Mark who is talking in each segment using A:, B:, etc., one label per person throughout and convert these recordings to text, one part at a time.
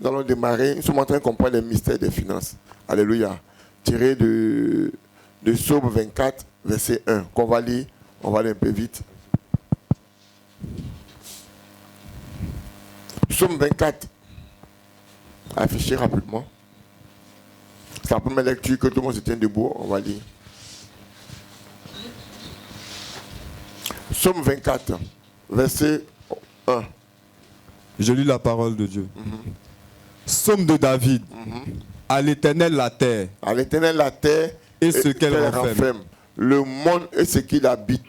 A: Nous allons démarrer. Nous sommes en train de comprendre les mystères des finances. Alléluia. Tiré de Psaume 24, verset 1. Qu'on va lire. On va aller un peu vite. Psaume 24. Affiché rapidement. C'est la première lecture que tout le monde se tient debout. On va lire. Psaume 24, verset 1.
B: Je lis la parole de Dieu. Psaume de David. À l'Éternel la terre.
A: À l'Éternel la terre
B: et ce qu'elle renferme.
A: Le monde et ce qu'il habite.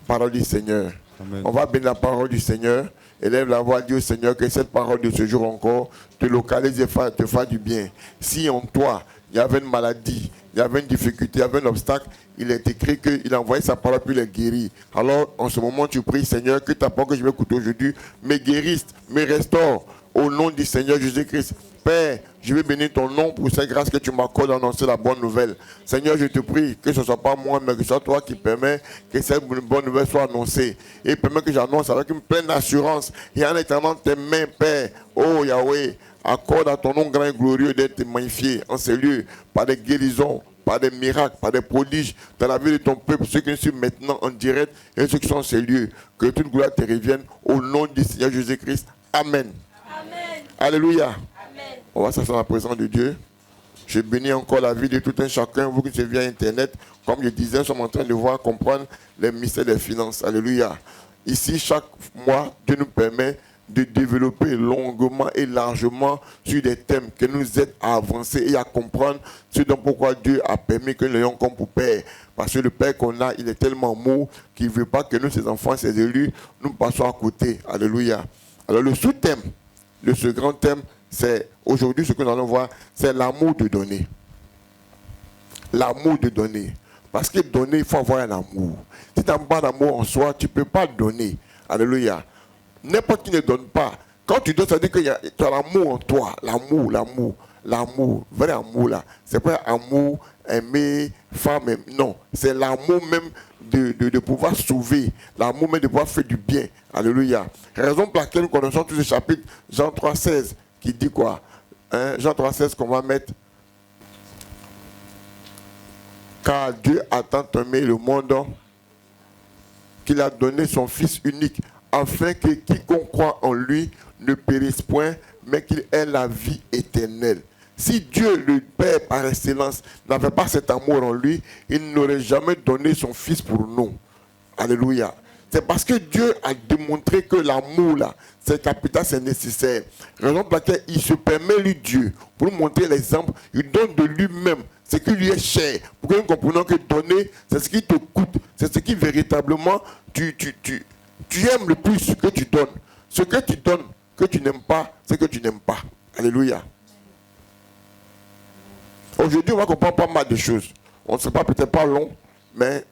A: Parole du Seigneur.
B: Amen.
A: On va bénir la parole du Seigneur. Élève la voix, dis au Seigneur que cette parole de ce jour encore te localise et te fasse du bien. Si en toi, il y avait une maladie, il y avait une difficulté, il y avait un obstacle, il est écrit qu'il a envoyé sa parole puis les guérit. Alors, en ce moment, tu pries, Seigneur, que ta parole que je vais écouter aujourd'hui me guérisse, me restaure. Au nom du Seigneur Jésus-Christ. Père, je vais bénir ton nom pour cette grâce que tu m'accordes d'annoncer la bonne nouvelle. Seigneur, je te prie que ce ne soit pas moi, mais que ce soit toi qui permets que cette bonne nouvelle soit annoncée. Et permets que j'annonce avec une pleine assurance et en étendant tes mains, Père. Oh Yahweh, accorde à ton nom grand et glorieux d'être magnifié en ces lieux par des guérisons, par des miracles, par des prodiges dans la vie de ton peuple, ceux qui sont maintenant en direct et ceux qui sont en ces lieux. Que toute gloire te revienne au nom du Seigneur Jésus-Christ. Amen.
C: Amen.
A: Alléluia.
C: Amen.
A: On va s'asseoir dans la présence de Dieu. Je bénis encore la vie de tout un chacun, vous qui êtes via Internet. Comme je disais, nous sommes en train de voir, comprendre les mystères des finances. Alléluia. Ici, chaque mois, Dieu nous permet de développer longuement et largement sur des thèmes qui nous aident à avancer et à comprendre ce dont pourquoi Dieu a permis que nous l'ayons comme pour Père. Parce que le Père qu'on a, il est tellement amour qu'il ne veut pas que nous, ses enfants, ses élus, nous passons à côté. Alléluia. Alors le sous-thème de ce grand thème, c'est aujourd'hui ce que nous allons voir, c'est l'amour de donner. L'amour de donner. Parce que donner, il faut avoir un amour. Si tu n'as pas d'amour en soi, tu ne peux pas donner. Alléluia. N'importe qui ne donne pas. Quand tu donnes, ça veut dire que tu as l'amour en toi. L'amour, vrai amour là. C'est pas amour, aimer, femme, non. C'est l'amour même de pouvoir sauver. L'amour même de pouvoir faire du bien. Alléluia. Raison pour laquelle nous connaissons tout ce chapitre, Jean 3,16, qui dit quoi? Jean 3,16 qu'on va mettre. Car Dieu a tant aimé le monde qu'il a donné son Fils unique, afin que quiconque croit en lui ne périsse point, mais qu'il ait la vie éternelle. Si Dieu, le Père par excellence, n'avait pas cet amour en lui, il n'aurait jamais donné son Fils pour nous. Alléluia. C'est parce que Dieu a démontré que l'amour, là, c'est capital, c'est nécessaire. Raison pour laquelle il se permet, lui, Dieu, pour nous montrer l'exemple, il donne de lui-même ce qui lui est cher. Pour que nous comprenions que donner, c'est ce qui te coûte. C'est ce qui véritablement, tu aimes le plus ce que tu donnes. Ce que tu donnes, que tu n'aimes pas, c'est que tu n'aimes pas. Alléluia. Aujourd'hui, on va comprendre pas mal de choses. On ne sera pas peut-être pas long, mais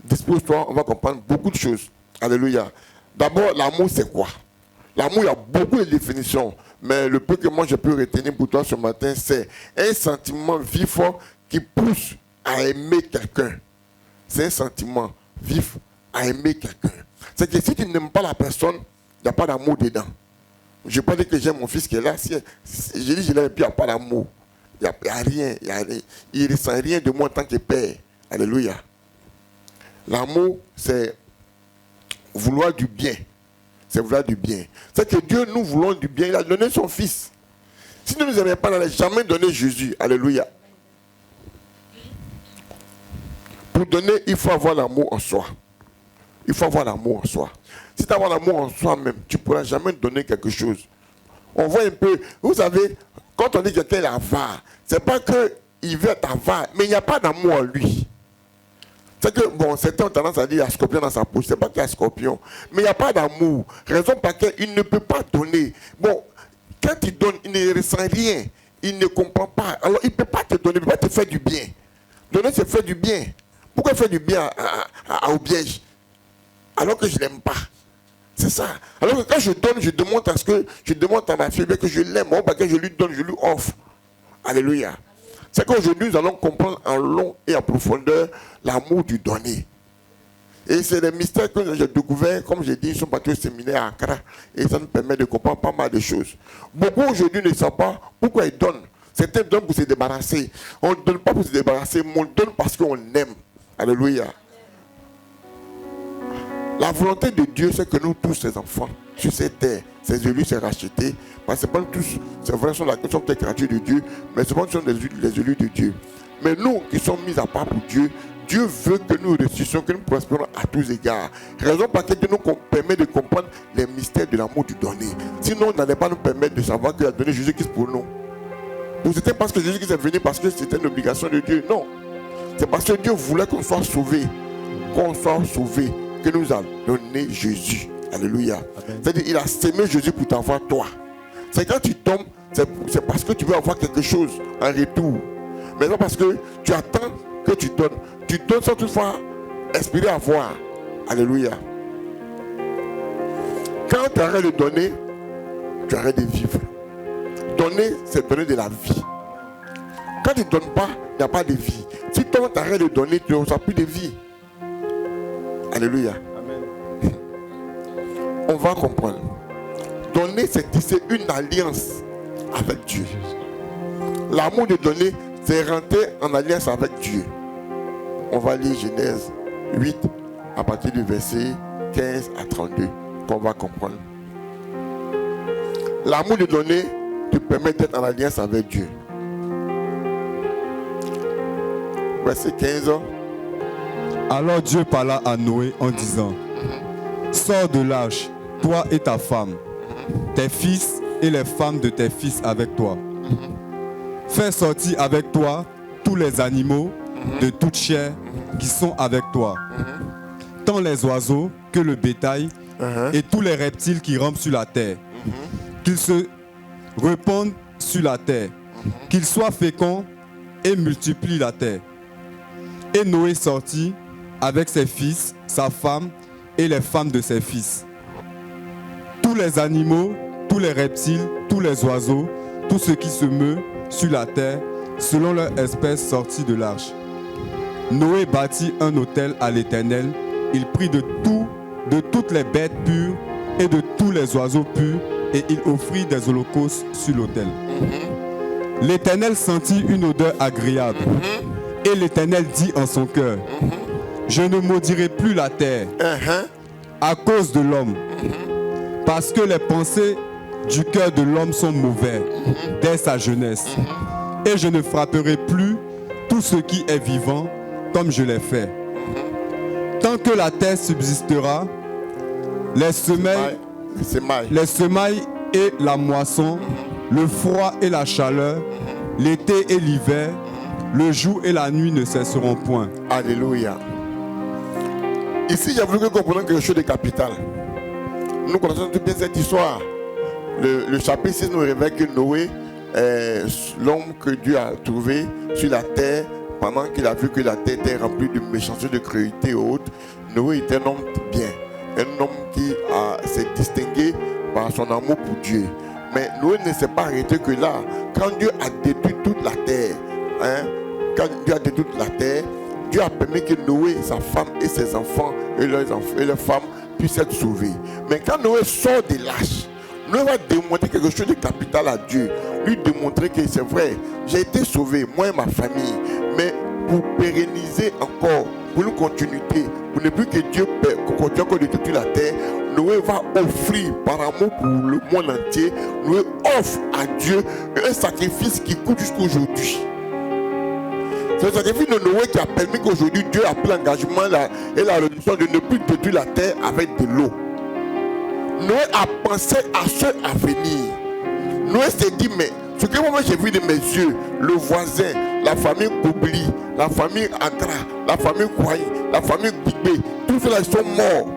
A: dispose-toi, on va comprendre beaucoup de choses. Alléluia. D'abord, l'amour, c'est quoi? L'amour, il y a beaucoup de définitions. Mais le peu que moi, je peux retenir pour toi ce matin, c'est un sentiment vif qui pousse à aimer quelqu'un. C'est un sentiment vif à aimer quelqu'un. C'est que si tu n'aimes pas la personne, il n'y a pas d'amour dedans. Je ne vais pas dire que j'aime mon fils qui est là. Si je dis je l'aime, puis il n'y a pas d'amour. Il n'y a rien. Il ne ressent rien de moi en tant que père. Alléluia. L'amour, c'est vouloir du bien. C'est vouloir du bien. C'est que Dieu, nous voulons du bien. Il a donné son Fils. Si nous ne nous aimions pas, il n'allait jamais donner Jésus. Alléluia. Pour donner, il faut avoir l'amour en soi. Il faut avoir l'amour en soi. Si tu as l'amour en soi-même, tu ne pourras jamais donner quelque chose. On voit un peu, vous savez, quand on dit que quelqu'un est avare, ce n'est pas qu'il veut être avare, mais il n'y a pas d'amour en lui. C'est que, bon, certains ont tendance à dire qu'il y a scorpion dans sa poche. Ce n'est pas qu'il y a scorpion, mais il n'y a pas d'amour. Raison pour laquelle il ne peut pas donner. Bon, quand il donne, il ne ressent rien. Il ne comprend pas. Alors, il ne peut pas te donner, il ne peut pas te faire du bien. Donner, c'est faire du bien. Pourquoi faire du bien à Obiège alors que je ne l'aime pas? C'est ça. Alors que quand je donne, je demande à ma fille que je l'aime. Parce que je lui donne, je lui offre. Alléluia. C'est qu'aujourd'hui, nous allons comprendre en long et en profondeur l'amour du donner. Et c'est des mystères que j'ai découverts, comme j'ai dit, ils sont partis au séminaire à Accra. Et ça nous permet de comprendre pas mal de choses. Beaucoup aujourd'hui ne savent pas pourquoi ils donnent. Certains donnent pour se débarrasser. On ne donne pas pour se débarrasser, mais on donne parce qu'on aime. Alléluia. La volonté de Dieu, c'est que nous tous, ses enfants, sur cette terre, ses élus, ses rachetés, parce que pas tous, c'est vrai, sont des créatures de Dieu, mais souvent nous sommes les élus de Dieu. Mais nous qui sommes mis à part pour Dieu, Dieu veut que nous ressuscitions, que nous prospérons à tous égards. Raison pour laquelle Dieu nous permet de comprendre les mystères de l'amour du donné. Sinon, on n'allait pas nous permettre de savoir qu'il a donné Jésus-Christ pour nous. Ou c'était parce que Jésus-Christ est venu parce que c'était une obligation de Dieu. Non. C'est parce que Dieu voulait qu'on soit sauvés. Qu'on soit sauvés, que nous a donné Jésus. Alléluia. C'est-à-dire qu'il a sémé Jésus pour t'avoir toi. C'est quand tu tombes, c'est parce que tu veux avoir quelque chose en retour. Mais non parce que tu attends que tu donnes. Tu donnes sans toutefois espérer avoir. Alléluia. Quand tu arrêtes de donner, tu arrêtes de vivre. Donner, c'est donner de la vie. Quand tu ne donnes pas, il n'y a pas de vie. Si tu arrêtes de donner, tu n'auras plus de vie. Alléluia. Amen. On va comprendre. Donner, c'est tisser une alliance avec Dieu. L'amour de donner, c'est rentrer en alliance avec Dieu. On va lire Genèse 8 à partir du verset 15 à 32 qu'on va comprendre. L'amour de donner te permet d'être en alliance avec Dieu. Verset 15.
B: Alors Dieu parla à Noé en disant: Sors de l'arche, toi et ta femme, tes fils et les femmes de tes fils avec toi. Fais sortir avec toi tous les animaux de toute chair qui sont avec toi, tant les oiseaux que le bétail et tous les reptiles qui rampent sur la terre, qu'ils se répandent sur la terre, qu'ils soient féconds et multiplient la terre. Et Noé sortit avec ses fils, sa femme et les femmes de ses fils. Tous les animaux, tous les reptiles, tous les oiseaux, tout ce qui se meut sur la terre, selon leur espèce sortit de l'arche. Noé bâtit un autel à l'Éternel. Il prit de toutes les bêtes pures et de tous les oiseaux purs, et il offrit des holocaustes sur l'autel. L'Éternel sentit une odeur agréable. Et l'Éternel dit en son cœur: Je ne maudirai plus la terre à cause de l'homme, parce que les pensées du cœur de l'homme sont mauvaises dès sa jeunesse. Et je ne frapperai plus tout ce qui est vivant comme je l'ai fait. Tant que la terre subsistera, les semailles et la moisson, le froid et la chaleur, l'été et l'hiver, le jour et la nuit ne cesseront point.
A: Alléluia. Ici, j'ai voulu que nous comprenions quelque chose de capital. Nous connaissons tout bien cette histoire. Le chapitre 6 nous révèle que Noé est l'homme que Dieu a trouvé sur la terre pendant qu'il a vu que la terre était remplie de méchanceté, de cruauté et autres. Noé était un homme bien, un homme qui s'est distingué par son amour pour Dieu. Mais Noé ne s'est pas arrêté que là. Quand Dieu a détruit toute la terre, Dieu a permis que Noé, sa femme et ses enfants et leurs femmes puissent être sauvés. Mais quand Noé sort de l'arche, Noé va démontrer quelque chose de capital à Dieu. Lui démontrer que c'est vrai, j'ai été sauvé, moi et ma famille. Mais pour pérenniser encore, pour une continuité, pour ne plus que Dieu continue encore de détruire la terre, Noé va offrir par amour pour le monde entier, Noé offre à Dieu un sacrifice qui coûte jusqu'aujourd'hui. C'est le sacrifice de Noé qui a permis qu'aujourd'hui Dieu a pris l'engagement et la résolution de ne plus détruire la terre avec de l'eau. Noé a pensé à ce à venir. Noé s'est dit, mais ce que moi j'ai vu de mes yeux, le voisin, la famille Koubli, la famille Agra, la famille Kouaï, la famille Bibé, tous ceux-là sont morts.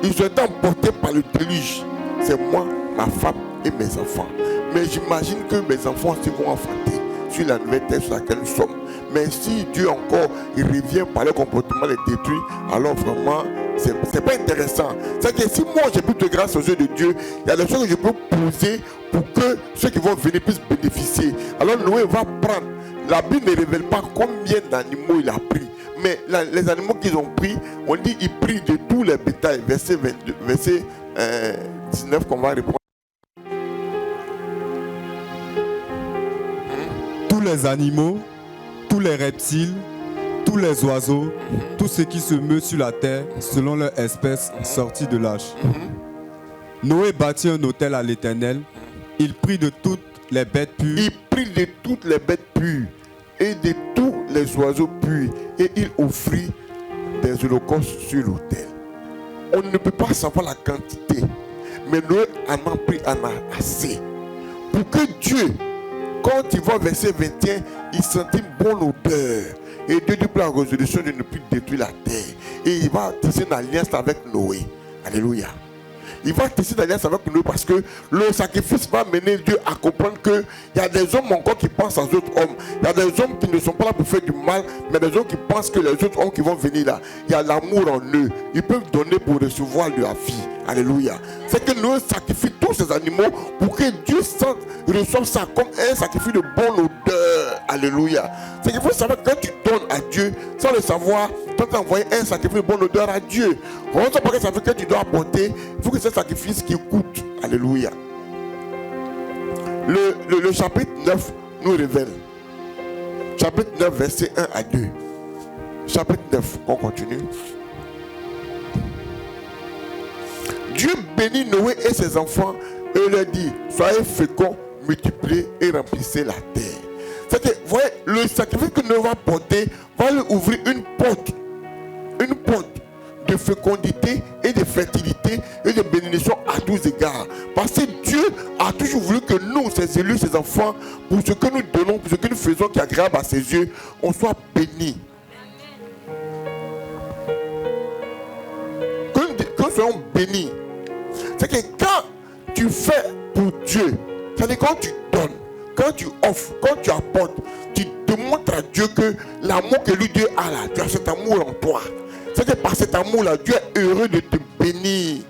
A: Ils ont été emportés par le déluge. C'est moi, ma femme et mes enfants. Mais j'imagine que mes enfants aussi vont enfanter sur la nouvelle terre sur laquelle nous sommes. Mais si Dieu encore il revient par le comportement les détruit, alors vraiment c'est pas intéressant. C'est que si moi j'ai plus de grâce aux yeux de Dieu, il y a des choses que je peux poser pour que ceux qui vont venir puissent bénéficier. Alors Noé va prendre. La Bible ne révèle pas combien d'animaux il a pris, Mais les animaux qu'ils ont pris, on dit ils prient de tous les bétails. Verset 22, verset 19 qu'on va reprendre.
B: Tous les animaux, tous les reptiles, tous les oiseaux, tout ce qui se meut sur la terre selon leur espèce sortie de l'arche. Noé bâtit un autel à l'Éternel. Il prit de toutes les bêtes pures.
A: Il prit de toutes les bêtes pures et de tous les oiseaux purs et il offrit des holocaustes sur l'autel. On ne peut pas savoir la quantité, mais Noé en a pris assez. Pour que Dieu, quand il voit verset 21, il sentit une bonne odeur. Et Dieu dit pour la résolution de ne plus détruire la terre. Et il va tisser une alliance avec Noé. Alléluia. Il va tisser une alliance avec Noé parce que le sacrifice va mener Dieu à comprendre qu'il y a des hommes encore qui pensent aux autres hommes. Il y a des hommes qui ne sont pas là pour faire du mal, mais des hommes qui pensent que les autres hommes qui vont venir là, il y a l'amour en eux. Ils peuvent donner pour recevoir de la vie. Alléluia. C'est que Noé sacrifie tous ces animaux pour que Dieu reçoive ça comme un sacrifice de bonne odeur. Alléluia. C'est qu'il faut savoir que quand tu donnes à Dieu, sans le savoir, tu as envoyé un sacrifice de bonne odeur à Dieu. On ne sait pas que ça fait que tu dois apporter. Il faut que c'est un sacrifice qui coûte. Alléluia. Le chapitre 9 nous révèle. Chapitre 9, verset 1 à 2. Chapitre 9, on continue. Dieu bénit Noé et ses enfants et leur dit, soyez féconds, multipliez et remplissez la terre. C'est que, vous voyez, le sacrifice que Noé va porter va lui ouvrir une porte de fécondité et de fertilité et de bénédiction à tous égards. Parce que Dieu a toujours voulu que nous, ses élus, ses enfants, pour ce que nous donnons, pour ce que nous faisons qui est agréable à ses yeux, on soit bénis. Que nous soyons bénis. C'est que quand tu fais pour Dieu, c'est-à-dire quand tu donnes, quand tu offres, quand tu apportes, tu démontres à Dieu que l'amour que lui Dieu a là, tu as cet amour en toi. C'est que par cet amour-là, Dieu est heureux de te bénir.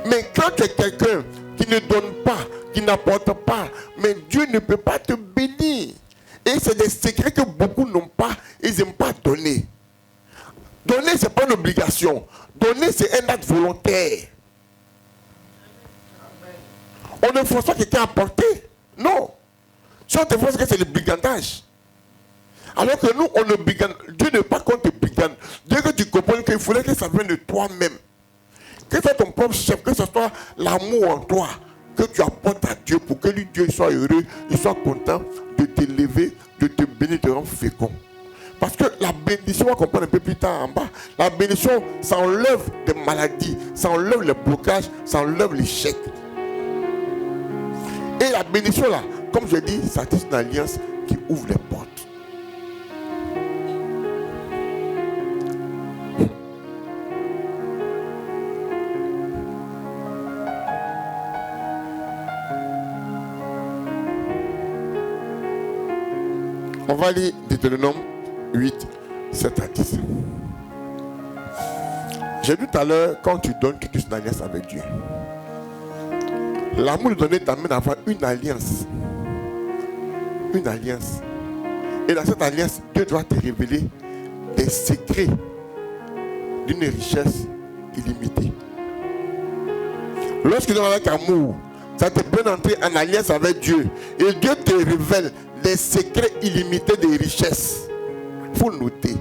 A: Mais quand tu es quelqu'un qui ne donne pas, qui n'apporte pas, mais Dieu ne peut pas te bénir. Et c'est des secrets que beaucoup n'ont pas, ils n'aiment pas donner. Donner, ce n'est pas une obligation. Donner, c'est un acte volontaire. On ne force pas quelqu'un à apporter. Non. Si on te force, c'est le brigantage. Alors que nous, on ne brigande. Dieu n'est pas contre le brigande. Dieu que tu comprends qu'il faudrait que ça vienne de toi-même. Que ce soit ton propre chef, que ce soit l'amour en toi, que tu apportes à Dieu pour que lui, Dieu soit heureux, il soit content de t'élever, de te bénir, de te rendre fécond. Parce que la bénédiction, on va comprendre un peu plus tard en bas, la bénédiction, ça enlève des maladies, ça enlève les blocages, ça enlève l'échec. Et la bénédiction là, comme je dis, ça c'est une alliance qui ouvre les portes. On va lire Deutéronome 8, 7 à 10. J'ai dit tout à l'heure, quand tu donnes, tu touches une alliance avec Dieu. L'amour de donner t'amène à avoir une alliance. Une alliance. Et dans cette alliance, Dieu doit te révéler des secrets d'une richesse illimitée. Lorsque tu donnes avec amour, ça te peut entrer en alliance avec Dieu. Et Dieu te révèle des secrets illimités de richesses. Il faut noter.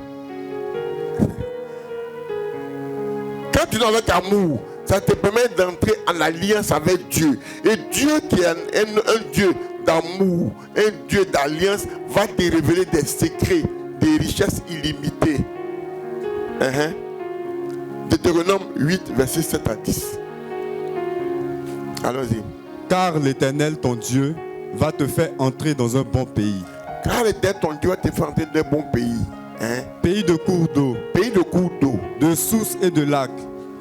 A: Quand tu donnes avec amour, ça te permet d'entrer en alliance avec Dieu. Et Dieu qui est un Dieu d'amour, un Dieu d'alliance, va te révéler des secrets, des richesses illimitées. Deutéronome 8, verset 7 à 10. Allons-y.
B: Car l'Éternel, ton Dieu, va te faire entrer dans un bon pays.
A: Car l'Éternel, ton Dieu, va te faire entrer dans un bon pays.
B: Pays de cours d'eau.
A: Pays de cours d'eau.
B: De sources et de lacs.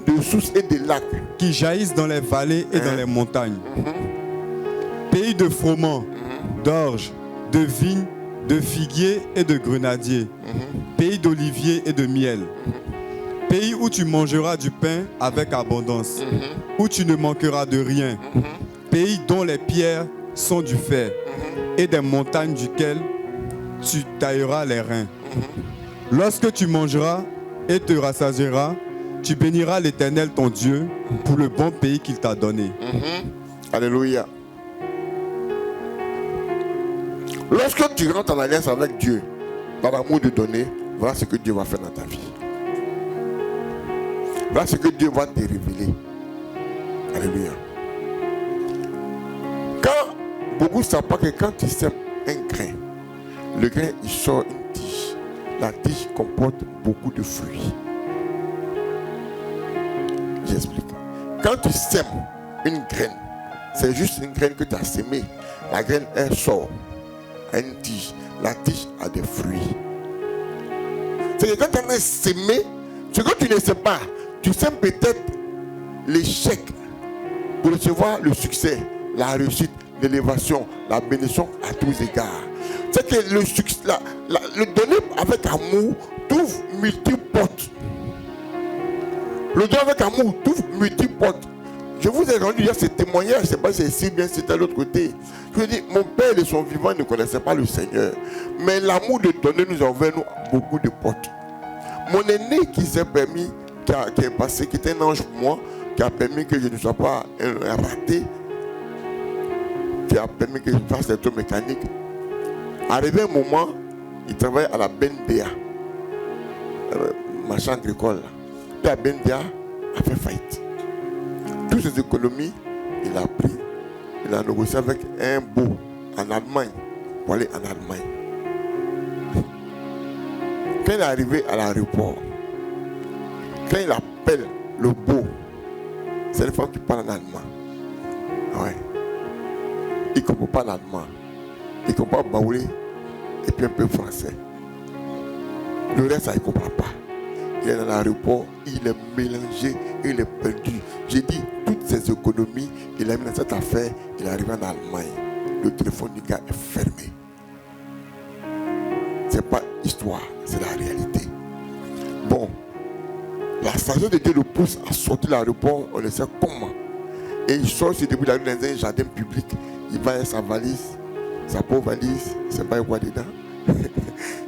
A: De sources et de lacs.
B: Qui jaillissent dans les vallées et dans les montagnes. Pays de froment, d'orge, de vignes, de figuiers et de grenadiers. Pays d'oliviers et de miel. Pays où tu mangeras du pain avec abondance. Où tu ne manqueras de rien. Pays dont les pierres sont du fer. Et des montagnes duquel tu tailleras les reins. Lorsque tu mangeras et te rassasieras, tu béniras l'Éternel ton Dieu pour le bon pays qu'il t'a donné.
A: Alléluia. Lorsque tu rentres en alliance avec Dieu, par l'amour de donner, voilà ce que Dieu va faire dans ta vie. Voilà ce que Dieu va te révéler. Alléluia. Quand beaucoup ne savent pas que quand tu sèmes un grain, le grain il sort une tige. La tige comporte beaucoup de fruits. J'explique. Quand tu sèmes une graine, c'est juste une graine que tu as sémée. La graine, elle sort à une tige. La tige a des fruits. C'est que quand tu as sémé, ce que tu ne sais pas, tu sèmes peut-être l'échec pour recevoir le succès, la réussite, l'élévation, la bénédiction à tous égards. C'est que le succès, le donner avec amour t'ouvre multi-portes. Le donner avec amour t'ouvre multi-portes. Je vous ai rendu hier ce témoignage, je ne sais pas si c'est ici bien, c'était à l'autre côté. Je vous dis, mon père de son vivant ne connaissait pas le Seigneur. Mais l'amour de donner nous a ouvert beaucoup de portes. Mon aîné qui s'est permis, qui est passé, qui était un ange pour moi, qui a permis que je ne sois pas un raté, qui a permis que je fasse l'électromécanique. Arrivé un moment, il travaillait à la BNDA, marchand agricole. Puis la BNDA a fait faillite. Toutes ses économies, il a pris. Il a négocié avec un beau en Allemagne pour aller en Allemagne. Quand il est arrivé à l'aéroport, quand il appelle le beau, c'est une femme qui parle en allemand. Ouais. Il ne comprend pas l'allemand. Il comprend baoulé et puis un peu français. Le reste, ça, il ne comprend pas. Il est dans l'aéroport, il est mélangé, il est perdu. J'ai dit, toutes ses économies, il a mis dans cette affaire, il est arrivé en Allemagne. Le téléphone du gars est fermé. Ce n'est pas histoire, c'est la réalité. Bon, la sagesse de Dieu le pousse à sortir de l'aéroport, on ne sait comment. Et il sort sur le début de la rue dans un jardin public. Il va avec sa valise, sa pauvre valise, il ne sait pas quoi dedans.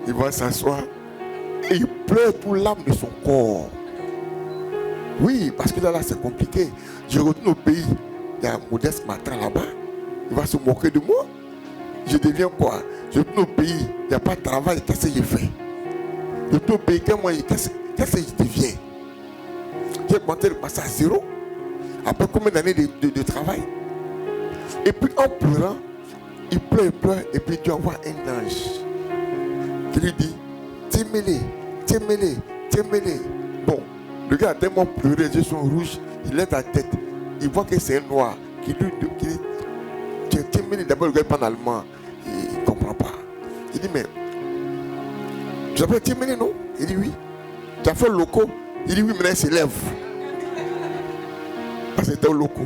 A: Il va s'asseoir. Et il pleure pour l'âme de son corps. Oui, parce que là c'est compliqué. Je retourne au pays. Il y a un modeste matin là-bas. Il va se moquer de moi. Je deviens quoi? Je retourne au pays. Il n'y a pas de travail. Qu'est-ce que j'ai fait? Je retourne au pays. Qu'est-ce que je deviens? J'ai commencé de passer à zéro. Après combien d'années de travail? Et puis en pleurant, il pleure. Et puis tu envoies un ange qui lui dit, Tiens-mêlé. Bon, le gars a tellement pleuré, les yeux sont rouges, il lève la tête, il voit que c'est un noir qui lui dit, Tiens-mêlé, d'abord le gars parle en allemand, il ne comprend pas. Il dit, mais, tu t'appelles Tiens-mêlé, non? Il dit, oui. Tu as fait le loco? Il dit, oui, maintenant il s'élève. Parce que c'était au loco.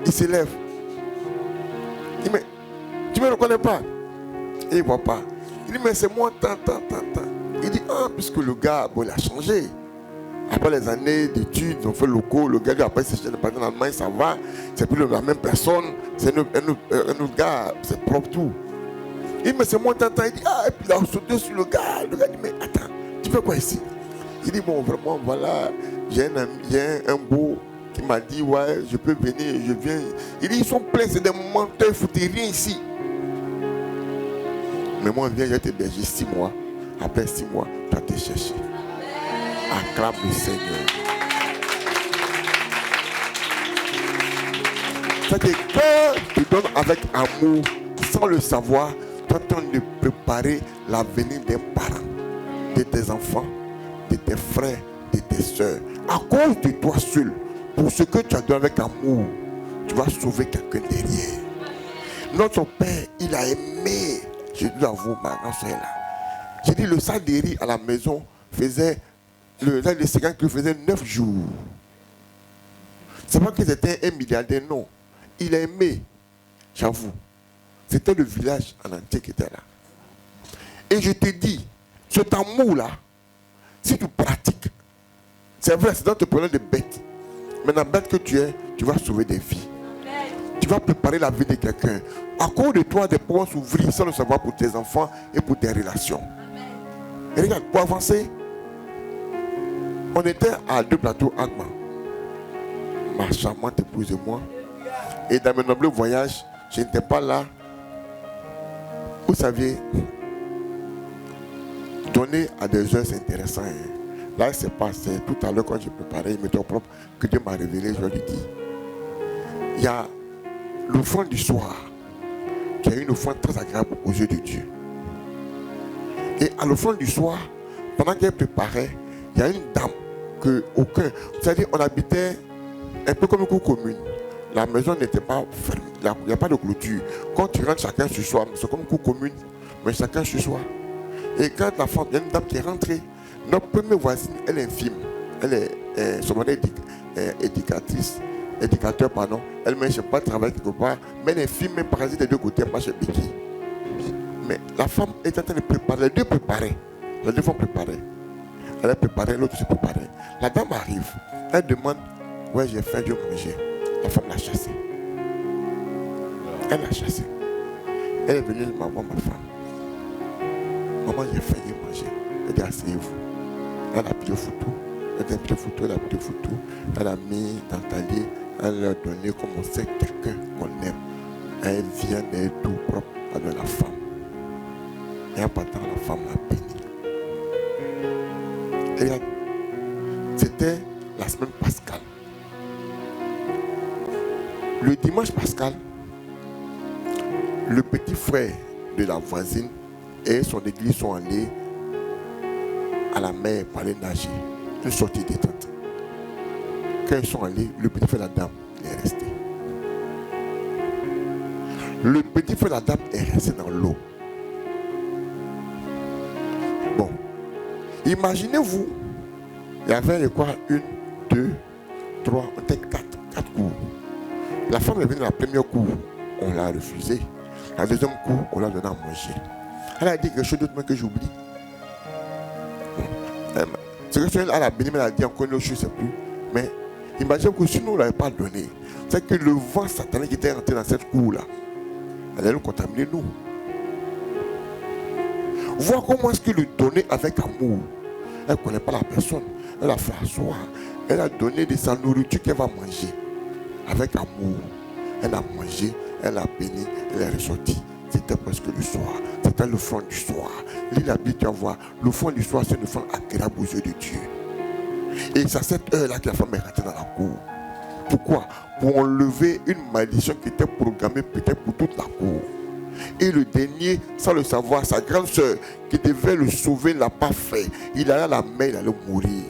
A: Il s'élève. Il dit, mais, tu ne me reconnais pas? Il ne voit pas. Il dit, mais c'est moi, tant. Il dit, puisque le gars, bon, il a changé. Après les années d'études, ils ont fait le locaux, le gars, lui, après, c'est en Allemagne, ça va. C'est plus la même personne. C'est un autre gars, c'est propre tout. Il dit, mais c'est moi, tant. Il dit, et puis il a sauté sur le gars. Le gars dit, mais attends, tu fais quoi ici? Il dit, bon, vraiment, voilà, j'ai un beau qui m'a dit, ouais, je peux venir, je viens. Il dit, ils sont pleins, c'est des menteurs, il ne faut rien ici. Mais moi, viens, je vais t'héberger 6 mois. Après 6 mois, tu vas te chercher. Acclame le Seigneur. C'est que quand tu donnes avec amour, sans le savoir, tu es en train de préparer l'avenir des parents, de tes enfants, de tes frères, de tes soeurs. À cause de toi seul, pour ce que tu as donné avec amour, tu vas sauver quelqu'un derrière. Notre Père, il a aimé. Je dois avouer, ma grande soeur là. J'ai dit, le sac de riz à la maison faisait, le sac de 50 kilos faisait 9 jours. C'est pas que c'était un milliardaire, non. Il a aimé, j'avoue. C'était le village en entier qui était là. Et je te dis, cet amour-là, si tu pratiques, c'est vrai, c'est dans te prenant des bêtes. Mais la bête que tu es, tu vas sauver des vies. Tu vas préparer la vie de quelqu'un. À cause de toi, des portes s'ouvrir sans le savoir pour tes enfants et pour tes relations. Et regarde, pour avancer, on était à 2 plateaux Agma. Ma charmante épouse et moi. Et dans mes nombreux voyages, je n'étais pas là. Vous saviez, donner à des heures, c'est intéressant. Hein. Là, c'est passé. Tout à l'heure, quand j'ai préparé une méthode propre que Dieu m'a révélé, je lui dis, il y a l'offrande du soir, qui est une offrande très agréable aux yeux de Dieu. Et à l'offrande du soir, pendant qu'elle préparait, il y a une dame que aucun, c'est-à-dire on habitait un peu comme une cour commune. La maison n'était pas fermée, il n'y a pas de clôture. Quand tu rentres, chacun sur soi, c'est comme une cour commune, mais chacun sur soi. Et quand la femme, il y a une dame qui est rentrée, notre première voisine, elle est infime. Elle est, son nom est éducateur, pardon. Elle ne sait pas travailler quelque part, mais elle est infime, même parasite des deux côtés, elle marche béquille. Mais la femme est en train de préparer, les deux préparaient. Les deux vont préparer. Elle a préparé, l'autre se préparait. La dame arrive, elle demande, ouais, j'ai faim, je vais manger. La femme l'a chassée. Elle l'a chassée. Elle est venue m'avoir ma femme. Maman, j'ai faim, je vais manger. Elle dit, asseyez-vous. Elle a pris le photo. Elle a pris le photo, elle a pris le photo. Elle a mis dans le talier. Elle leur a donné comme on sait quelqu'un qu'on aime. Elle vient d'être tout propre à la femme. Et en partant, la femme l'a béni. Et c'était la semaine pascale. Le dimanche pascal, le petit frère de la voisine et son église sont allés à la mer pour aller nager. Une sortie détente. Quand ils sont allés, le petit frère de la dame est resté. Le petit frère de la dame est resté dans l'eau. Bon. Imaginez-vous, il y avait quoi? 1, 2, 3, peut-être 4 cours. La femme est venue dans la première cour, on l'a refusé. La deuxième cour, on l'a donné à manger. Elle a dit quelque chose d'autre que j'oublie. C'est que elle a béni, mais elle a dit encore une autre chose, je ne sais plus. Mais imaginez que si nous ne l'avons pas donné, c'est que le vent satanique qui était rentré dans cette cour-là, elle allait nous contaminer, nous. Voir comment est-ce que le donner avec amour. Elle ne connaît pas la personne. Elle a fait asseoir. Elle a donné de sa nourriture qu'elle va manger. Avec amour. Elle a mangé, elle a béni, elle est ressortie. C'était presque le soir. C'était le front du soir. Lis la Bible, tu vas voir. Le front du soir, c'est le front agréable aux yeux de Dieu. Et c'est à cette heure-là que la femme est rentrée dans la cour. Pourquoi? Pour enlever une malédiction qui était programmée peut-être pour toute la cour. Et le dernier, sans le savoir, sa grande soeur qui devait le sauver ne l'a pas fait. Il allait à la mer, il allait mourir.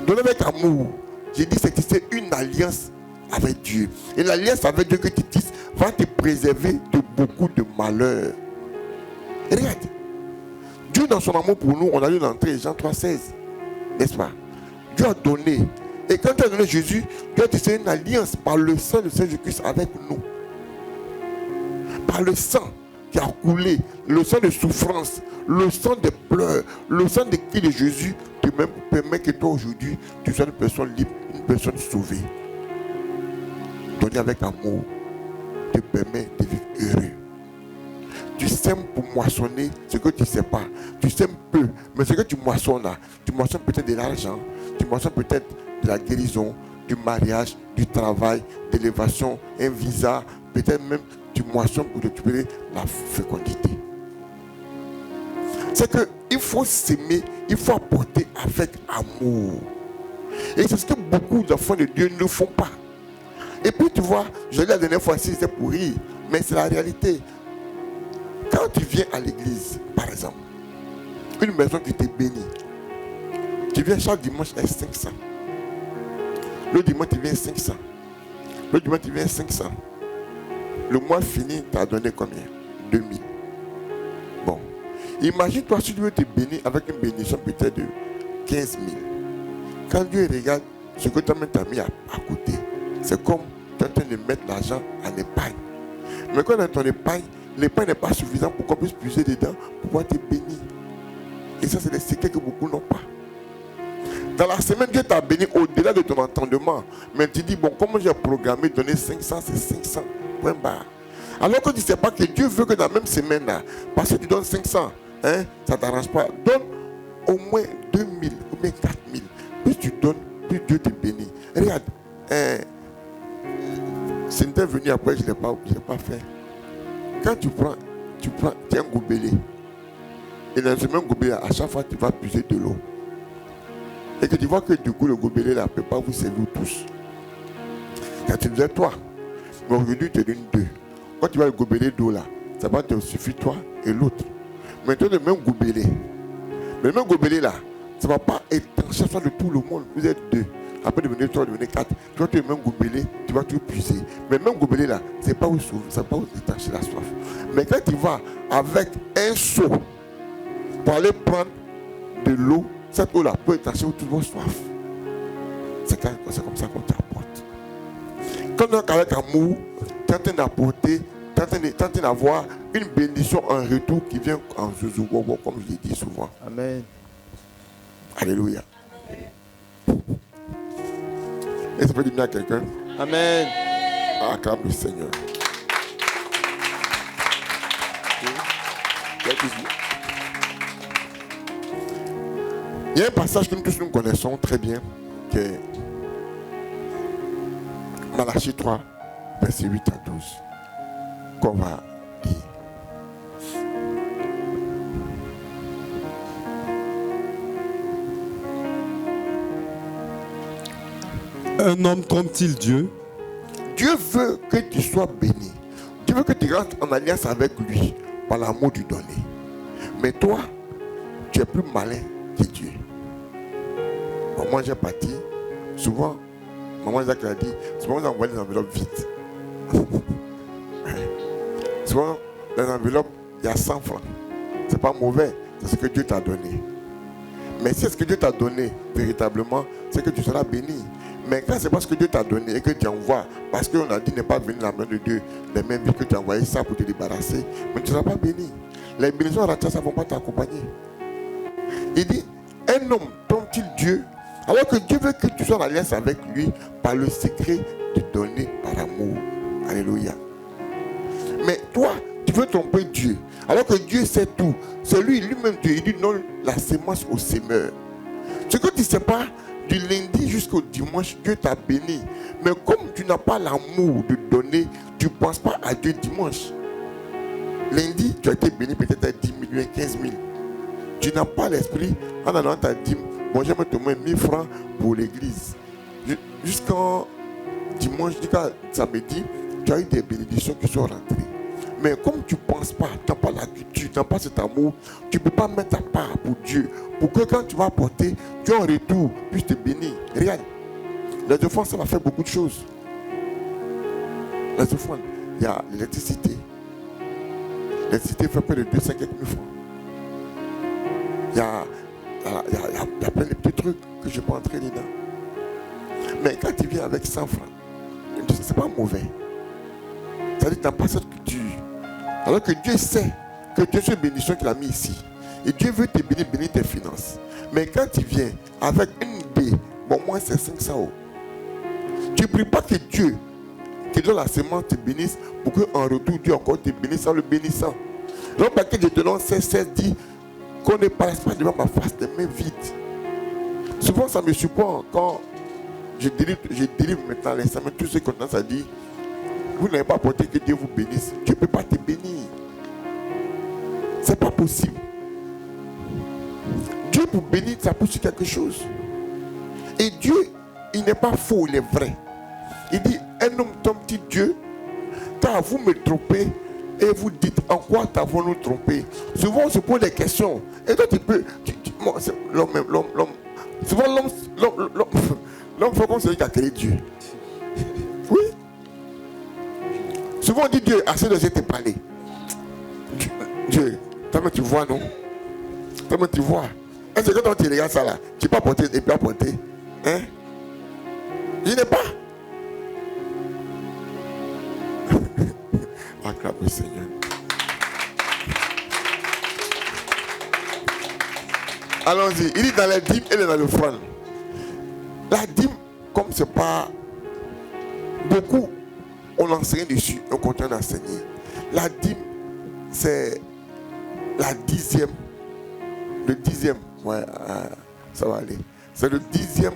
A: Donner avec amour. J'ai dit c'est une alliance avec Dieu. Et l'alliance avec Dieu que tu tisses va te préserver de beaucoup de malheurs. Et regarde, Dieu dans son amour pour nous, on a lu dans Jean 3,16, n'est-ce pas? Dieu a donné. Et quand Dieu a donné Jésus, Dieu a tissé une alliance par le sang de Saint-Jésus-Christ avec nous. Par le sang qui a coulé, le sang de souffrance, le sang de pleurs, le sang de cris de Jésus te permet que toi aujourd'hui, tu sois une personne libre, une personne sauvée. Donner avec amour te permet de vivre heureux. Tu sèmes pour moissonner ce que tu ne sais pas. Tu sèmes peu, mais ce que tu moissonnes là, tu moissonnes peut-être de l'argent, tu moissonnes peut-être de la guérison, du mariage, du travail, de l'élévation, un visa, peut-être même tu moissonnes pour récupérer la fécondité. C'est qu'il faut s'aimer, il faut apporter avec amour. Et c'est ce que beaucoup d'enfants de Dieu ne font pas. Et puis tu vois, je l'ai dit la dernière fois, si c'était pour rire, mais c'est la réalité. Quand tu viens à l'église, par exemple, une maison qui t'est bénie, tu viens chaque dimanche à 500. Le dimanche, tu viens 500. Le dimanche, tu viens 500. Le mois fini, tu as donné combien? 2000. Bon. Imagine-toi si Dieu te bénit avec une bénédiction peut-être de 15 000. Quand Dieu regarde ce que toi-même t'as mis à côté, c'est comme tu es en train de mettre l'argent en épargne. Mais quand dans ton épargne, l'épargne n'est pas suffisante pour qu'on puisse puiser dedans pour pouvoir te bénir. Et ça, c'est des secrets que beaucoup n'ont pas. Dans la semaine, Dieu t'a béni au-delà de ton entendement. Mais tu dis, bon, comment j'ai programmé donner 500, c'est 500. Point barre. Alors que tu ne sais pas que Dieu veut que dans la même semaine, là, parce que tu donnes 500, hein, ça ne t'arrange pas. Donne au moins 2000 ou bien 4000. Plus tu donnes, plus Dieu te bénit. Regarde, c'était venu après, je ne l'ai pas fait. Quand tu as un gobelet. Et dans ce même gobelet, à chaque fois, tu vas puiser de l'eau. Et que tu vois que du coup, le gobelet là ne peut pas vous servir tous. Quand tu disais toi, mais aujourd'hui, tu te donnes 2. Quand tu vois le gobelet d'eau là, ça va te suffire toi et l'autre. Mais toi, le même gobelet là, ça ne va pas être chaque fois de tout le monde. Vous êtes 2. Après devenir 3, devenir 4. Toi, tu as le même gobelet, tu vas tout puiser. Mais le même gobelet là, c'est pas où sauver, ça ne va pas où détacher la soif. Mais quand tu vas avec un seau pour aller prendre de l'eau, cette eau là peut détacher toute votre soif. C'est comme ça qu'on t'apporte. Quand on est avec amour, tu es en train d'apporter, tu es en train d'avoir une bénédiction en retour qui vient en zouzougo, comme je l'ai dit souvent.
C: Amen.
A: Alléluia. Et ça peut dire à quelqu'un?
C: Amen.
A: Acclame le Seigneur. Il y a un passage que nous tous nous connaissons très bien, qui est Malachie 3, verset 8 à 12, qu'on va lire.
B: Un homme trompe-t-il Dieu?
A: Dieu veut que tu sois béni. Dieu veut que tu rentres en alliance avec lui par l'amour du donné. Mais toi, tu es plus malin que Dieu. Bon, moi, j'ai parti. Souvent, maman Jacques a dit, souvent, on envoie les enveloppes vite. Souvent, dans l'enveloppe, il y a 100 francs. C'est pas mauvais, c'est ce que Dieu t'a donné. Mais si c'est ce que Dieu t'a donné, véritablement, c'est que tu seras béni. Mais quand c'est pas ce que Dieu t'a donné et que tu envoies, parce qu'on a dit ne pas venir la main de Dieu, les mêmes vies que tu as envoyé ça pour te débarrasser, mais tu ne seras pas béni. Les bénédictions ça ne vont pas t'accompagner. Il dit, un homme trompe-t-il Dieu, alors que Dieu veut que tu sois en alliance avec lui par le secret de donner par amour. Alléluia. Mais toi, tu veux tromper Dieu, alors que Dieu sait tout. C'est lui-même Dieu. Il dit non la semence au semeur. Ce que tu ne sais pas, du lundi jusqu'au dimanche, Dieu t'a béni. Mais comme tu n'as pas l'amour de donner, tu ne penses pas à Dieu dimanche. Lundi, tu as été béni peut-être à 10 000, 15 000. Tu n'as pas l'esprit en allant ta dîme. Bon, j'aimerais te mettre 1000 francs pour l'église. Jusqu'en dimanche, jusqu'à samedi, tu as eu des bénédictions qui sont rentrées. Mais comme tu ne penses pas, tu n'as pas la culture, tu n'as pas cet amour, tu ne peux pas mettre ta part pour Dieu. Pour que quand tu vas apporter, Dieu en retour puisse te bénir. Regarde, les offrandes, ça va faire beaucoup de choses. Les offrandes, il y a l'électricité. L'électricité fait près de 200 quelques mille francs. Il y a plein de petits trucs que je ne peux pas entrer dedans. Mais quand tu viens avec 100 francs, ce n'est pas mauvais. C'est-à-dire que tu n'as pas cette culture. Alors que Dieu sait que tu es une bénédiction qu'il a mis ici. Et Dieu veut te bénir, bénir tes finances. Mais quand tu viens avec une idée, bon, moi c'est 500 euros. Tu ne pries pas que Dieu, qui donne la semence, te bénisse pour qu'en retour, Dieu encore te bénisse en le bénissant. Donc, parce que je te donne 16 dit qu'on ne passe pas devant ma face des mains vides. Souvent, ça me surprend quand je délivre maintenant les samedi, tous ceux qui ont tendance à dire vous n'avez pas apporté que Dieu vous bénisse. Dieu ne peut pas te bénir. Ce n'est pas possible. Dieu pour bénir, ça pousse sur quelque chose. Et Dieu, il n'est pas faux, il est vrai. Il dit, un homme trompe-t-il Dieu, car vous me trompez et vous dites, en quoi t'avons-nous trompé? Souvent, on se pose des questions. Et toi, tu peux... L'homme, souvent, l'homme fait comme celui qui a créé Dieu. Oui. Souvent on dit Dieu, assez de te parler. Dieu, toi-même tu vois, non? Toi-même tu vois. Est-ce que quand tu regardes ça là, tu ne peux pas porter et puis apporter? Hein? Il n'est pas. Acclame le Seigneur. Allons-y. Il dit dans la dîme et dans l'offrande. La dîme, comme c'est pas beaucoup. On enseigne dessus, on continue d'enseigner. La dîme, c'est la 10e Le 10e, ouais, ça va aller. C'est le 10e,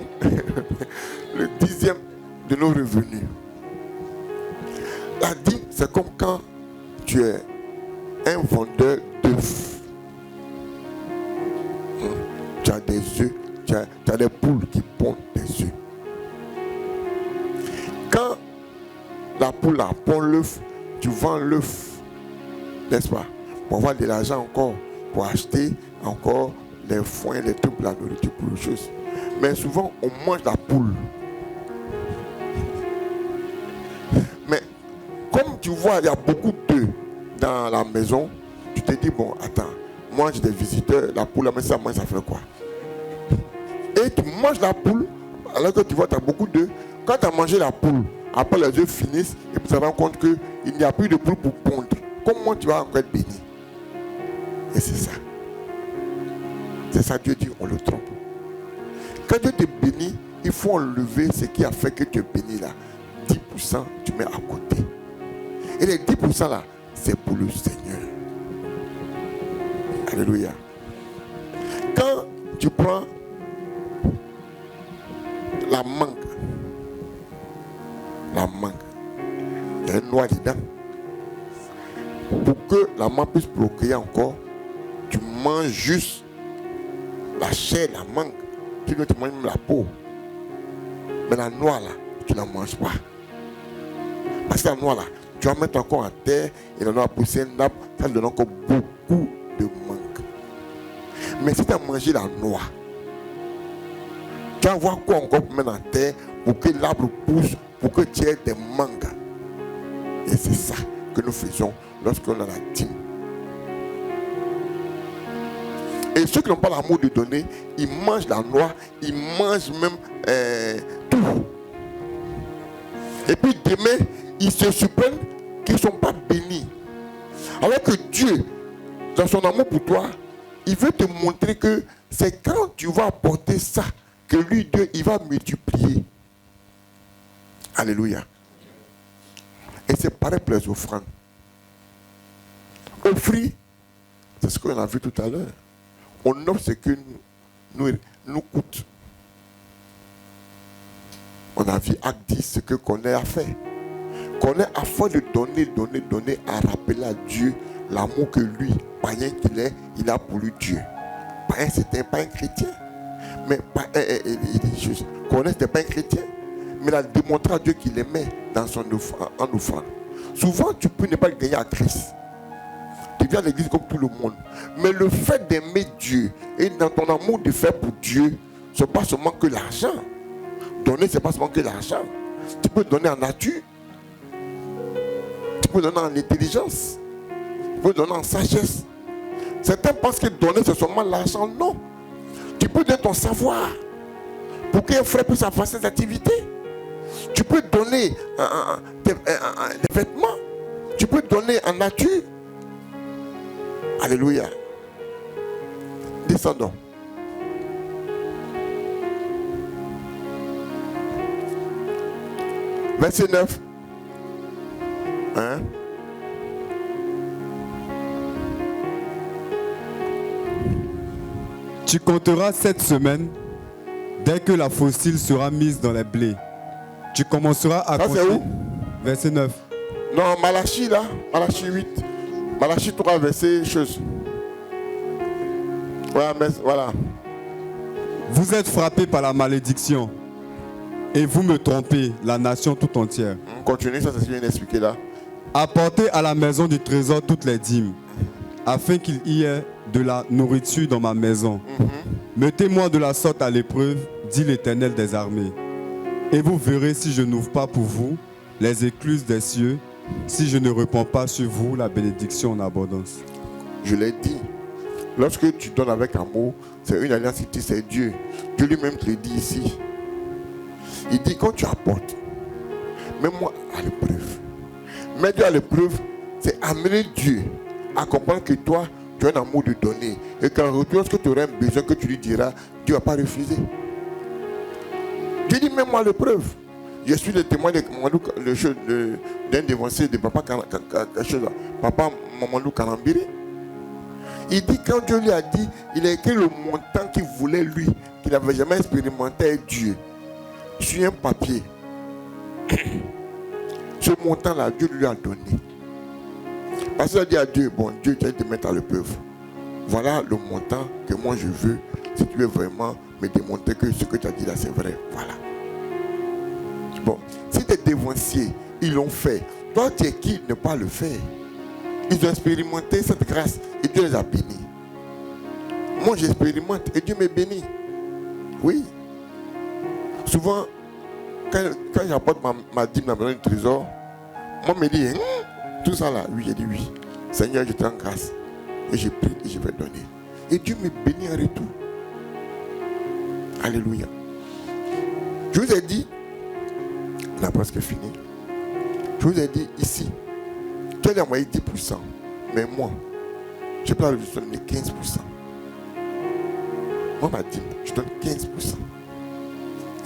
A: le 10e de nos revenus. La dîme, c'est comme quand tu es un vendeur d'œufs. Tu as des œufs, tu as des poules qui pondent des œufs. Quand la poule pond l'œuf, tu vends l'œuf, n'est-ce pas? Pour avoir de l'argent encore, pour acheter encore les foins, les trucs, la nourriture pour les choses. Mais souvent, on mange la poule. Mais comme tu vois, il y a beaucoup d'œufs dans la maison, tu te dis, bon, attends, moi j'ai des visiteurs, la poule, mais ça fait quoi? Et tu manges la poule, alors que tu vois, tu as beaucoup d'œufs. Quand tu as mangé la poule, après les œufs finissent, et puis tu te rends compte qu'il n'y a plus de poule pour pondre. Comment tu vas encore être béni? Et c'est ça. C'est ça, Dieu dit, on le trompe. Quand Dieu te bénit, il faut enlever ce qui a fait que tu es béni là. 10%, tu mets à côté. Et les 10% là, c'est pour le Seigneur. Alléluia. Quand tu prends la mangue, il y a une noix dedans. Pour que la mangue puisse procréer encore, tu manges juste la chair, la mangue. Tu manges même la peau. Mais la noix là, tu ne la manges pas. Parce que la noix là, tu vas mettre encore en terre et la noix va pousser un arbre, ça donne encore beaucoup de mangue. Mais si tu as mangé la noix, tu vas voir quoi encore pour mettre en terre pour que l'arbre pousse, pour que tu aies des mangues. Et c'est ça que nous faisons lorsqu'on a la dîme. Et ceux qui n'ont pas l'amour de donner, ils mangent la noix, ils mangent même tout. Et puis demain, ils se surprennent qu'ils ne sont pas bénis. Alors que Dieu, dans son amour pour toi, il veut te montrer que c'est quand tu vas apporter ça que lui, Dieu, il va multiplier. Alléluia. Et c'est pareil pour les offrandes. Offrir, c'est ce qu'on a vu tout à l'heure. On offre ce que nous coûte. On a vu Acte 10, ce que qu'on est à faire. Qu'on est à faire de donner, à rappeler à Dieu l'amour que lui, païen qu'il est, il a pour lui Dieu. Païen, c'était pas un chrétien. Mais qu'on n'était pas un chrétien. Mais il a démontré à Dieu qu'il aimait dans son offrande. Souvent, tu peux ne pas gagner à Christ. Tu viens à l'église comme tout le monde. Mais le fait d'aimer Dieu et dans ton amour de faire pour Dieu, ce n'est pas seulement que l'argent. Donner, ce n'est pas seulement que l'argent. Tu peux donner en nature. Tu peux donner en intelligence. Tu peux donner en sagesse. Certains pensent que donner, c'est seulement l'argent. Non. Tu peux donner ton savoir pour qu'un frère puisse faire ses activités. Tu peux donner des vêtements. Tu peux donner en nature. Alléluia. Descendons. Verset 9. Hein?
B: Tu compteras 7 semaines. Dès que la fossile sera mise dans les blés, tu commenceras à compter.
A: Ça c'est où?
B: Verset 9.
A: Non, Malachie là. Malachie 8. Malachie 3, verset chose. Voilà.
B: Vous êtes frappés par la malédiction et vous me trompez, la nation tout entière.
A: Continue, ça c'est ce que je viens d'expliquer là.
B: Apportez à la maison du trésor toutes les dîmes, afin qu'il y ait de la nourriture dans ma maison. Mettez-moi de la sorte à l'épreuve, dit l'Éternel des armées. Et vous verrez si je n'ouvre pas pour vous les écluses des cieux, si je ne répands pas sur vous la bénédiction en abondance.
A: Je l'ai dit. Lorsque tu donnes avec amour, c'est une alliance qui c'est Dieu. Dieu lui-même te le dit ici. Il dit quand tu apportes, mets-moi à l'épreuve. Mets Dieu à l'épreuve, c'est amener Dieu à comprendre que toi, tu as un amour de donner. Et qu'en retour, lorsque tu auras un besoin que tu lui diras, Dieu ne va pas refuser. Dieu dit mets-moi à l'épreuve. Je suis le témoin d'un dévancé de papa Mamadou Kalambiri. Il dit, quand Dieu lui a dit, il a écrit le montant qu'il voulait lui, qu'il n'avait jamais expérimenté avec Dieu, sur un papier. Ce montant-là, Dieu lui a donné. Parce qu'il a dit à Dieu, bon, Dieu, tu as de mettre à l'épreuve. Voilà le montant que moi je veux, si tu veux vraiment me démontrer que ce que tu as dit là, c'est vrai. Voilà. Bon, si tes dévanciers, ils l'ont fait, toi, tu es qui ne pas le faire? Ils ont expérimenté cette grâce et Dieu les a bénis. Moi, j'expérimente et Dieu me bénit. Oui. Souvent, quand j'apporte ma dîme dans le trésor, moi, me dit, tout ça là, oui, j'ai dit oui. Seigneur, je te rends grâce. Et je prie et je vais donner. Et Dieu me bénit en retour. Alléluia. Je vous ai dit, on a presque fini. Je vous ai dit ici, tu as envoyé 10%. Mais moi, je peux donner 15%. Moi, ma dîme, je donne 15%.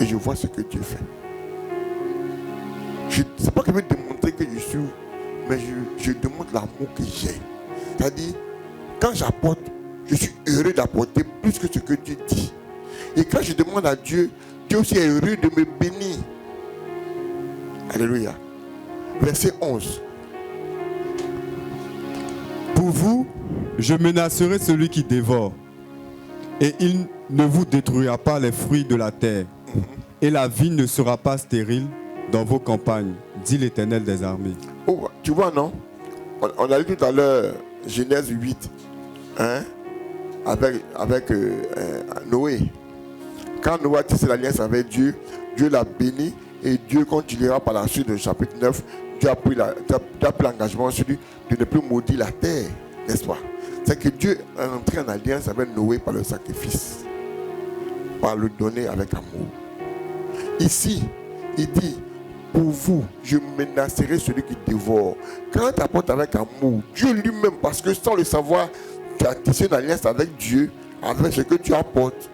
A: Et je vois ce que Dieu fait. Ce n'est pas que je veux démontrer que je suis, mais je demande l'amour que j'ai. C'est-à-dire, quand j'apporte, je suis heureux d'apporter plus que ce que Dieu dit. Et quand je demande à Dieu, Dieu aussi est heureux de me bénir. Alléluia. Verset 11.
B: Pour vous, je menacerai celui qui dévore, et il ne vous détruira pas les fruits de la terre, et la vie ne sera pas stérile dans vos campagnes, dit l'Éternel des armées.
A: Oh, tu vois, non? On a lu tout à l'heure Genèse 8, hein? avec Noé. Quand Noé a tissé l'alliance avec Dieu, Dieu l'a béni et Dieu continuera par la suite du chapitre 9. Dieu a pris l'engagement sur lui de ne plus maudire la terre, n'est-ce pas? C'est que Dieu est entré en alliance avec Noé par le sacrifice, par le donner avec amour. Ici, il dit, pour vous, je menacerai celui qui dévore. Quand tu apportes avec amour, Dieu lui-même, parce que sans le savoir, tu as tissé une alliance avec Dieu, avec ce que tu apportes.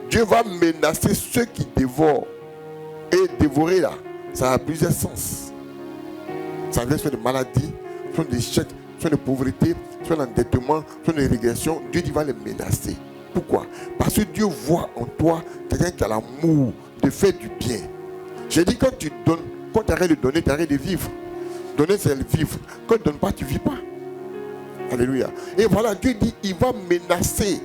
A: Dieu va menacer ceux qui dévorent. Et dévorer là, ça a plusieurs sens. Ça vient sur des maladies, sur des échecs, sur des pauvretés, sur l'endettement, sur les régressions. Dieu va les menacer. Pourquoi? Parce que Dieu voit en toi quelqu'un qui a l'amour de faire du bien. J'ai dit, quand tu donnes, quand tu arrêtes de donner, tu arrêtes de vivre. Donner, c'est le vivre. Quand tu ne donnes pas, tu ne vis pas. Alléluia. Et voilà, Dieu dit, il va menacer.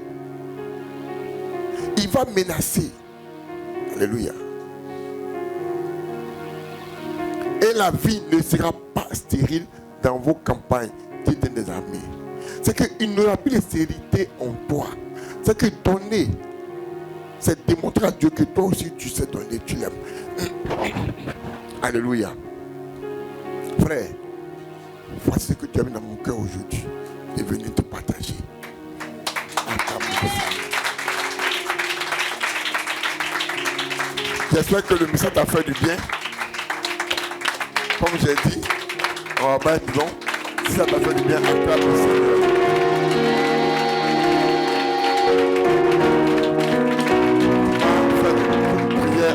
A: Il va menacer. Alléluia. Et la vie ne sera pas stérile dans vos campagnes, dit des armées. C'est qu'il n'y aura plus de stérilité en toi. C'est que donner, c'est démontrer à Dieu que toi aussi tu sais donner, tu l'aimes. Alléluia. Frère, voici ce que tu as mis dans mon cœur aujourd'hui. De venir te partager. J'espère que le message t'a fait du bien. Comme j'ai dit, on va pas être long. Si ça t'a fait du bien, acclame le Seigneur.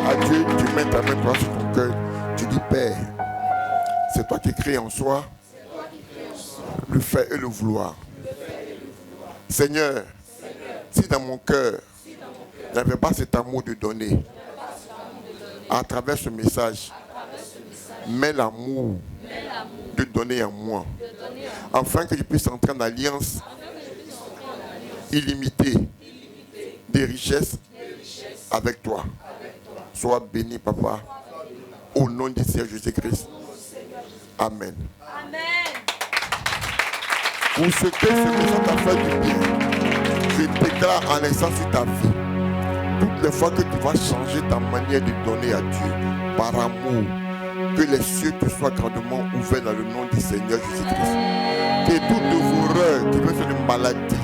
A: À Dieu, tu mets ta main sur ton cœur, tu dis Père, c'est toi qui crées en soi le faire et le vouloir. Seigneur, si dans mon cœur, il n'y avait pas cet amour de donner, à travers ce message, mets l'amour de donner en moi, afin que je puisse entrer en alliance illimitée des richesses avec toi. Sois béni, Papa, au nom du Seigneur Jésus-Christ. Amen. Pour ce que ce message t'a fait du bien, je déclare en naissance sur ta vie. Toutes les fois que tu vas changer ta manière de donner à Dieu, par amour, que les cieux te soient grandement ouverts dans le nom du Seigneur Jésus-Christ. Que toute horreur qui veut faire une maladie,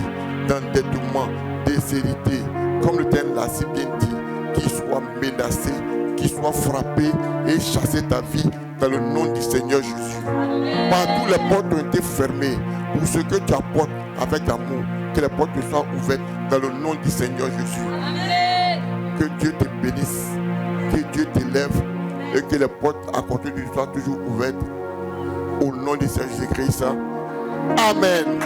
A: d'endettement, d'insécurité, comme le Ténèbre l'a si bien dit, qui soit menacé, qui soit frappé et chasser ta vie dans le nom du Seigneur Jésus. Partout les portes ont été fermées pour ce que tu apportes avec amour, que les portes te soient ouvertes dans le nom du Seigneur Jésus. Amen. Que Dieu te bénisse, que Dieu t'élève et que les portes à côté de lui soient toujours ouvertes au nom du Seigneur Jésus-Christ. Amen.